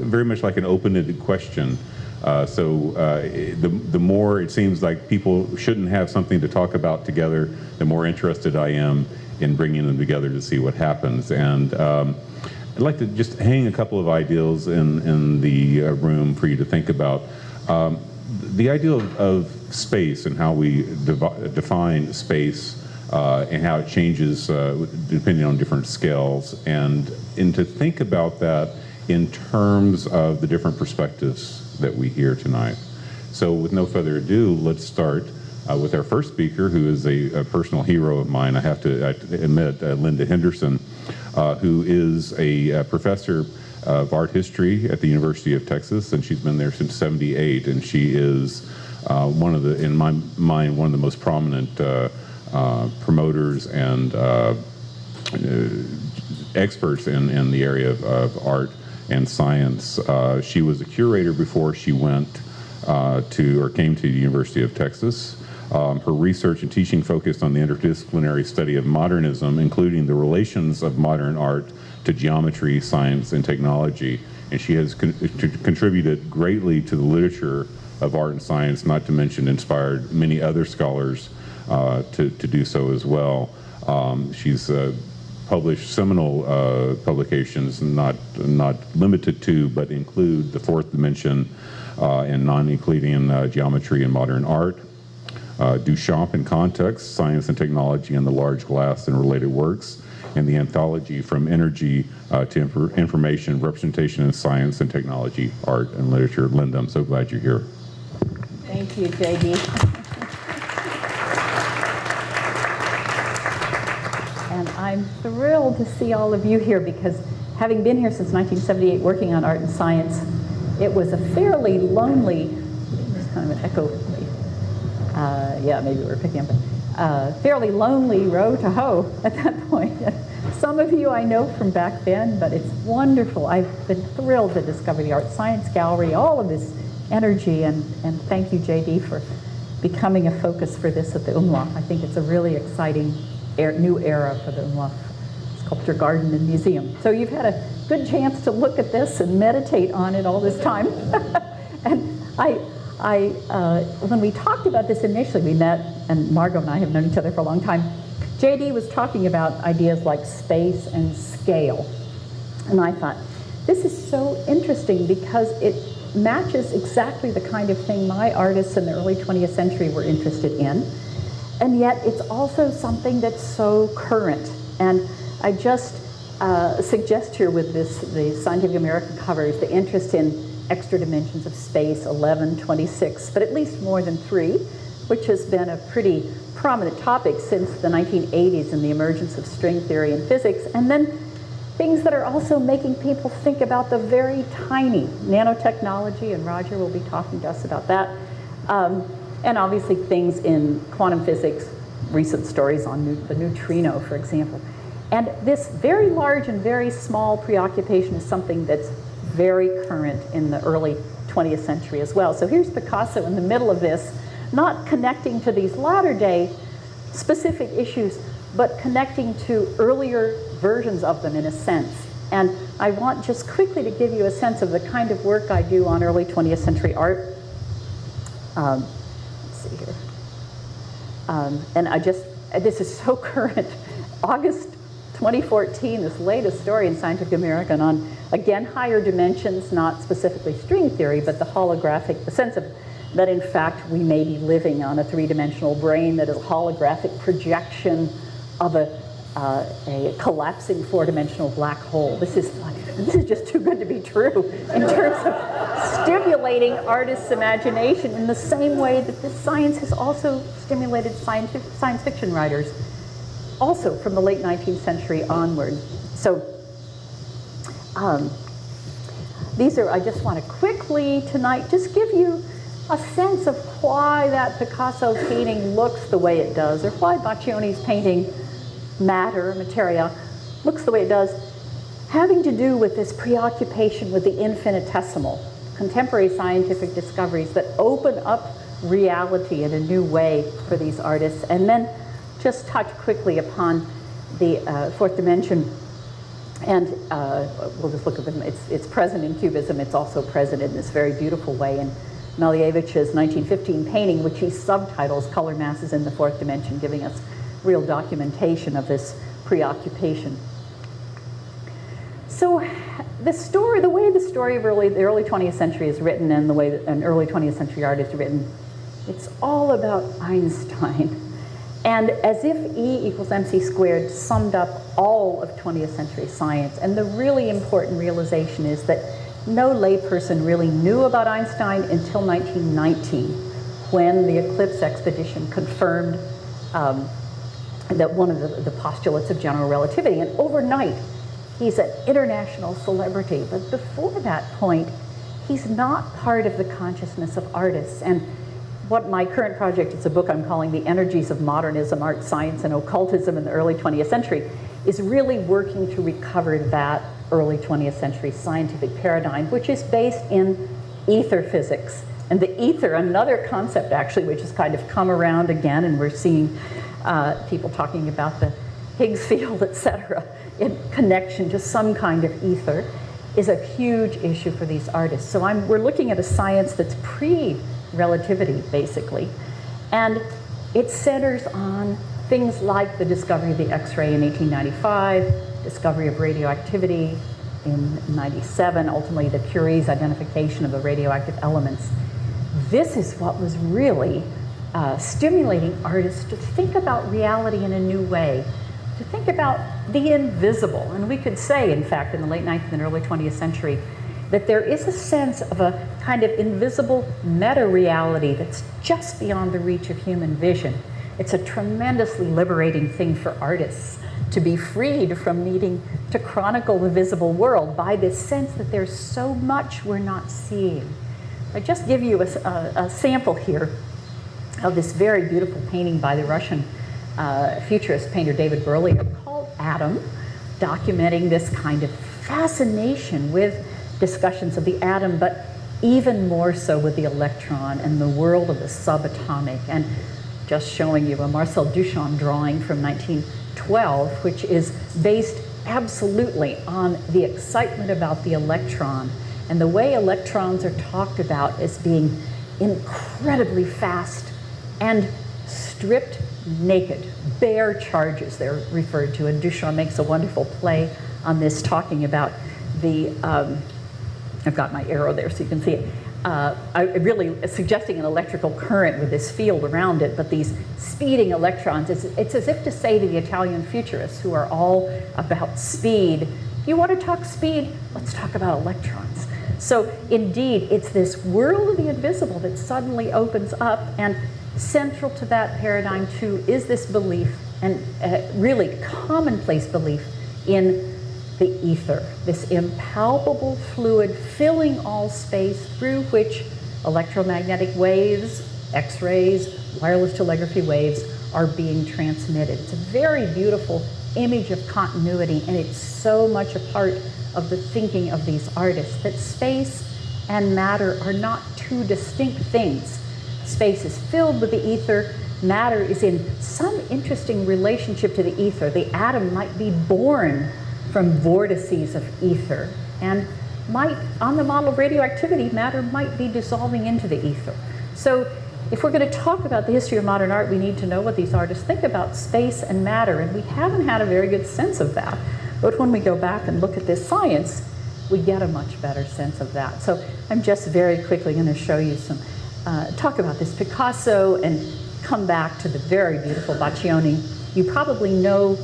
very much like an open-ended question. The more it seems like people shouldn't have something to talk about together, the more interested I am in bringing them together to see what happens. And I'd like to just hang a couple of ideals in the room for you to think about. The idea of space and how we define space and how it changes depending on different scales, and to think about that in terms of the different perspectives that we hear tonight. So with no further ado, let's start with our first speaker, who is a personal hero of mine, I have to admit, Linda Henderson, who is a professor of art history at the University of Texas, and she's been there since '78, and she is in my mind, one of the most prominent promoters and experts in the area of art and science. She was a curator before she went came to the University of Texas. Her research and teaching focused on the interdisciplinary study of modernism, including the relations of modern art to geometry, science, and technology. And she has contributed greatly to the literature of art and science, not to mention inspired many other scholars to do so as well. She's published seminal publications, not limited to, but include The Fourth Dimension and Non-Euclidean Geometry in Modern Art, Duchamp in Context, Science and Technology and the Large Glass and Related Works, and the anthology From Energy to Information, Representation in Science and Technology, Art and Literature. Linda, I'm so glad you're here. Thank you, J.D. And I'm thrilled to see all of you here, because having been here since 1978 working on art and science, it was a fairly lonely, there's kind of an echo, yeah, maybe we're picking up, fairly lonely row to hoe at that point. Some of you I know from back then, but it's wonderful. I've been thrilled to discover the Art Science Gallery, all of this energy, and thank you, JD, for becoming a focus for this at the Umlauf. I think it's a really exciting new era for the Umlauf Sculpture Garden and Museum. So you've had a good chance to look at this and meditate on it all this time. And when we talked about this initially, we met, and Margot and I have known each other for a long time. JD was talking about ideas like space and scale. And I thought, this is so interesting because it matches exactly the kind of thing my artists in the early 20th century were interested in. And yet it's also something that's so current. And I just suggest here with the Scientific American covers, the interest in extra dimensions of space, 11, 26, but at least more than 3, which has been a pretty prominent topic since the 1980s and the emergence of string theory and physics. And then things that are also making people think about the very tiny nanotechnology, and Roger will be talking to us about that. And obviously things in quantum physics, recent stories on the neutrino, for example. And this very large and very small preoccupation is something that's very current in the early 20th century as well. So here's Picasso in the middle of this, not connecting to these latter day specific issues, but connecting to earlier versions of them in a sense. And I want just quickly to give you a sense of the kind of work I do on early 20th century art. Let's see here. And this is so current. August 2014, this latest story in Scientific American on, again, higher dimensions, not specifically string theory, but the sense of that in fact we may be living on a 3-dimensional brain that is a holographic projection of a collapsing 4-dimensional black hole. This is just too good to be true in terms of stimulating artists' imagination in the same way that this science has also stimulated science fiction writers, also from the late 19th century onward. So I just want to quickly tonight just give you a sense of why that Picasso painting looks the way it does, or why Baccioni's painting materia looks the way it does, having to do with this preoccupation with the infinitesimal, contemporary scientific discoveries that open up reality in a new way for these artists. And then just touch quickly upon the Fourth Dimension And we'll just look at them. It's present in Cubism. It's also present in this very beautiful way in Malievich's 1915 painting, which he subtitles Color Masses in the Fourth Dimension, giving us real documentation of this preoccupation. So the way the story of the early 20th century is written and the way that an early 20th century art is written, it's all about Einstein. And as if E equals mc squared summed up all of 20th century science. And the really important realization is that no layperson really knew about Einstein until 1919, when the Eclipse expedition confirmed that one of the postulates of general relativity. And overnight, he's an international celebrity. But before that point, he's not part of the consciousness of artists. And what my current project, it's a book I'm calling The Energies of Modernism, Art, Science, and Occultism in the Early 20th Century, is really working to recover that early 20th century scientific paradigm, which is based in ether physics. And the ether, another concept actually, which has kind of come around again, and we're seeing people talking about the Higgs field, et cetera, in connection to some kind of ether, is a huge issue for these artists. So we're looking at a science that's pre-relativity, basically. And it centers on things like the discovery of the X-ray in 1895, discovery of radioactivity in 97, ultimately the Curie's identification of the radioactive elements. This is what was really stimulating artists to think about reality in a new way, to think about the invisible. And we could say, in fact, in the late 19th and early 20th century, that there is a sense of a kind of invisible meta-reality that's just beyond the reach of human vision. It's a tremendously liberating thing for artists to be freed from needing to chronicle the visible world by this sense that there's so much we're not seeing. I just give you a sample here of this very beautiful painting by the Russian futurist painter David Berlier called Atom, documenting this kind of fascination with discussions of the atom, but even more so with the electron and the world of the subatomic. And just showing you a Marcel Duchamp drawing from 1912, which is based absolutely on the excitement about the electron and the way electrons are talked about as being incredibly fast and stripped naked, bare charges they're referred to. And Duchamp makes a wonderful play on this, talking about the, I've got my arrow there so you can see it, really suggesting an electrical current with this field around it, but these speeding electrons, it's as if to say to the Italian futurists, who are all about speed, you want to talk speed, let's talk about electrons. So indeed, it's this world of the invisible that suddenly opens up, and central to that paradigm too is this belief, and really commonplace belief, in the ether, this impalpable fluid filling all space, through which electromagnetic waves, X-rays, wireless telegraphy waves are being transmitted. It's a very beautiful image of continuity, and it's so much a part of the thinking of these artists, that space and matter are not two distinct things. Space is filled with the ether. Matter is in some interesting relationship to the ether. The atom might be born from vortices of ether, and might, on the model of radioactivity, matter might be dissolving into the ether. So if we're going to talk about the history of modern art, we need to know what these artists think about space and matter, and we haven't had a very good sense of that. But when we go back and look at this science, we get a much better sense of that. So I'm just very quickly going to show you some, talk about this Picasso, and come back to the very beautiful Baccioni. You probably know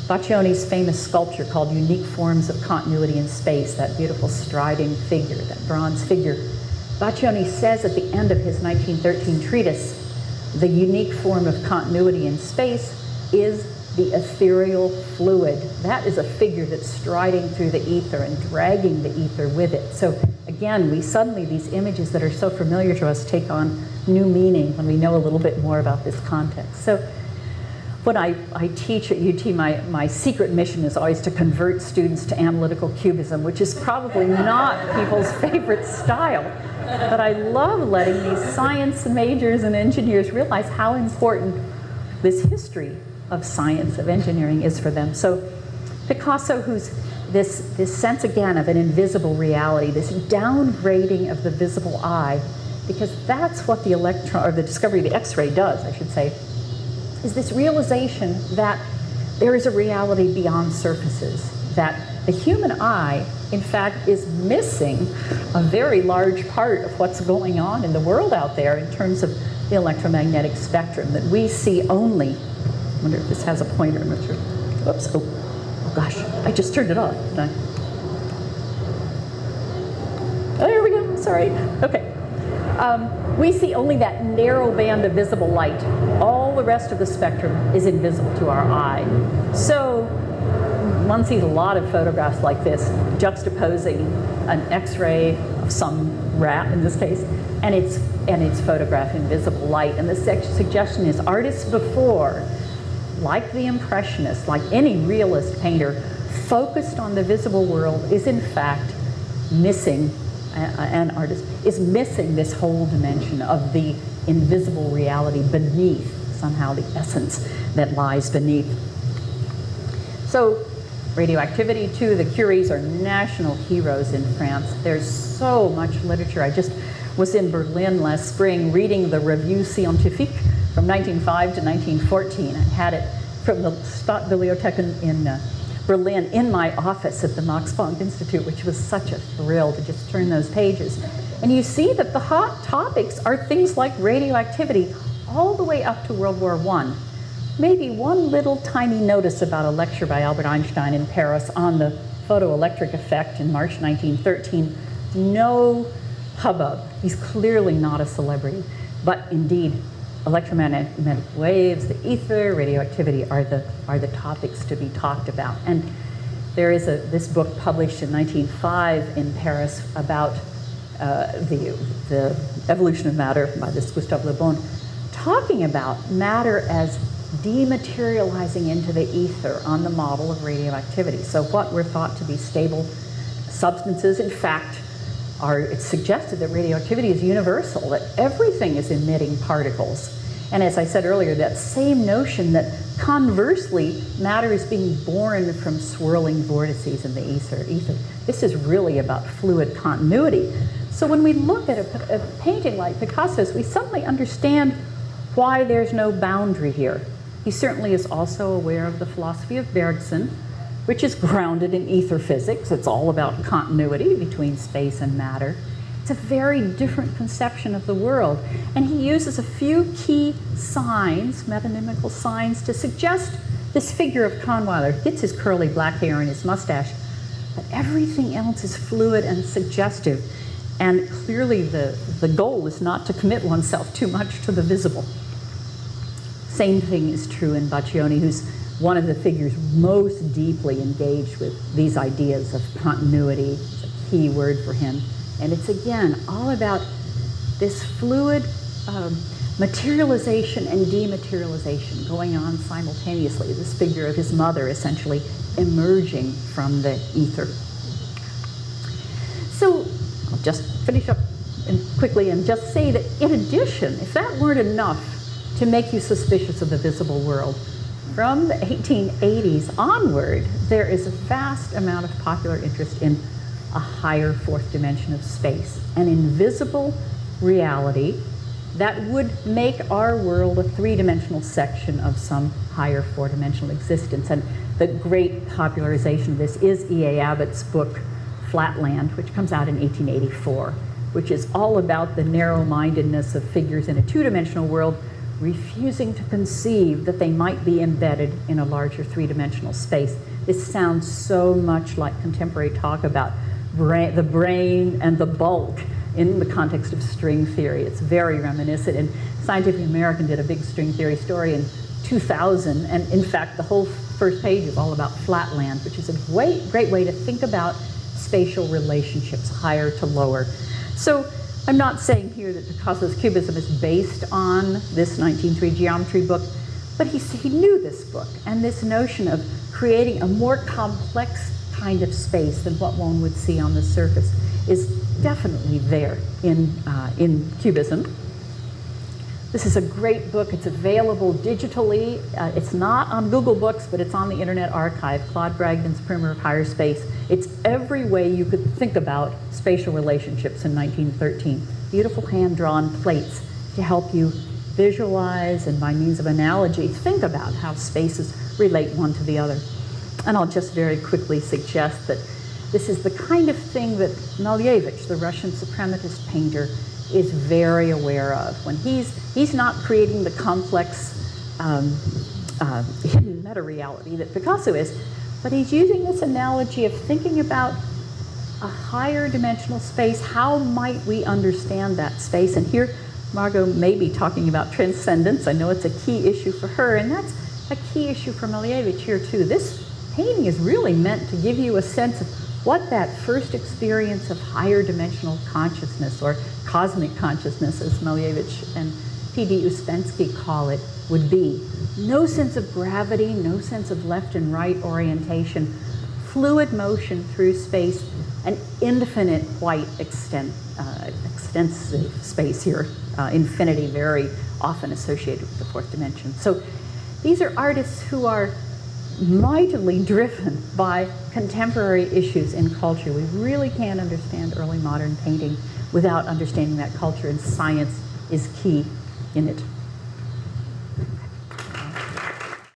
Baccioni's famous sculpture called Unique Forms of Continuity in Space, that beautiful striding figure, that bronze figure. Baccioni says at the end of his 1913 treatise, the unique form of continuity in space is the ethereal fluid. That is a figure that's striding through the ether and dragging the ether with it. So again, we suddenly, these images that are so familiar to us take on new meaning when we know a little bit more about this context. So when I teach at UT, my secret mission is always to convert students to analytical cubism, which is probably not people's favorite style. But I love letting these science majors and engineers realize how important this history of science, of engineering, is for them. So Picasso, who's this sense again of an invisible reality, this downgrading of the visible eye, because that's what the electron, or the discovery of the X-ray does, I should say, is this realization that there is a reality beyond surfaces, that the human eye, in fact, is missing a very large part of what's going on in the world out there in terms of the electromagnetic spectrum, that we see only. I wonder if this has a pointer, I'm not sure. Whoops, oh gosh, I just turned it off, didn't I? Oh, there we go, sorry, okay. We see only that narrow band of visible light. All the rest of the spectrum is invisible to our eye. So one sees a lot of photographs like this, juxtaposing an X-ray of some rat in this case, and it's photographed in visible light. And the suggestion is artists before, like the Impressionists, like any realist painter, focused on the visible world, is in fact missing, an artist is missing this whole dimension of the invisible reality beneath, somehow the essence that lies beneath. So radioactivity too, the Curies are national heroes in France. There's so much literature. I just was in Berlin last spring reading the Revue Scientifique from 1905 to 1914. I had it from the Stadtbibliothek in Berlin in my office at the Max Planck Institute, which was such a thrill to just turn those pages. And you see that the hot topics are things like radioactivity all the way up to World War I. Maybe one little tiny notice about a lecture by Albert Einstein in Paris on the photoelectric effect in March 1913. No hubbub. He's clearly not a celebrity. But indeed, electromagnetic waves, the ether, radioactivity are the topics to be talked about. And there is this book published in 1905 in Paris about the evolution of matter by this Gustave Le Bon, talking about matter as dematerializing into the ether on the model of radioactivity. So what were thought to be stable substances, in fact, it's suggested that radioactivity is universal, that everything is emitting particles. And as I said earlier, that same notion that conversely, matter is being born from swirling vortices in the ether. This is really about fluid continuity. So when we look at a painting like Picasso's, we suddenly understand why there's no boundary here. He certainly is also aware of the philosophy of Bergson, which is grounded in ether physics. It's all about continuity between space and matter. It's a very different conception of the world. And he uses a few key signs, metonymical signs, to suggest this figure of Kahnweiler. Gets his curly black hair and his mustache, but everything else is fluid and suggestive. And clearly the goal is not to commit oneself too much to the visible. Same thing is true in Baccioni, who's one of the figures most deeply engaged with these ideas of continuity. It's a key word for him. And it's, again, all about this fluid materialization and dematerialization going on simultaneously. This figure of his mother essentially emerging from the ether. So I'll just finish up quickly and just say that in addition, if that weren't enough to make you suspicious of the visible world, from the 1880s onward, there is a vast amount of popular interest in a higher fourth dimension of space, an invisible reality that would make our world a three-dimensional section of some higher four-dimensional existence. And the great popularization of this is E.A. Abbott's book, Flatland, which comes out in 1884, which is all about the narrow-mindedness of figures in a two-dimensional world refusing to conceive that they might be embedded in a larger three-dimensional space. This sounds so much like contemporary talk about the brain and the bulk in the context of string theory. It's very reminiscent, and Scientific American did a big string theory story in 2000, and in fact the whole first page is all about Flatland, which is a great way to think about spatial relationships, higher to lower. So I'm not saying here that Picasso's Cubism is based on this 1903 geometry book, but he knew this book, and this notion of creating a more complex kind of space than what one would see on the surface is definitely there in Cubism. This is a great book. It's available digitally. It's not on Google Books, but it's on the Internet Archive, Claude Bragdon's Primer of Higher Space. It's every way you could think about spatial relationships in 1913. Beautiful hand-drawn plates to help you visualize and by means of analogy, think about how spaces relate one to the other. And I'll just very quickly suggest that this is the kind of thing that Malevich, the Russian suprematist painter, is very aware of. When he's not creating the complex hidden meta-reality that Picasso is, but he's using this analogy of thinking about a higher dimensional space. How might we understand that space? And here, Margot may be talking about transcendence. I know it's a key issue for her, and that's a key issue for Malevich here too. This painting is really meant to give you a sense of what that first experience of higher dimensional consciousness, or cosmic consciousness, as Malevich and P.D. Uspensky call it, would be. No sense of gravity, no sense of left and right orientation, fluid motion through space, an infinite white extensive space here, infinity very often associated with the fourth dimension. So these are artists who are mightily driven by contemporary issues in culture. We really can't understand early modern painting without understanding that culture, and science is key in it.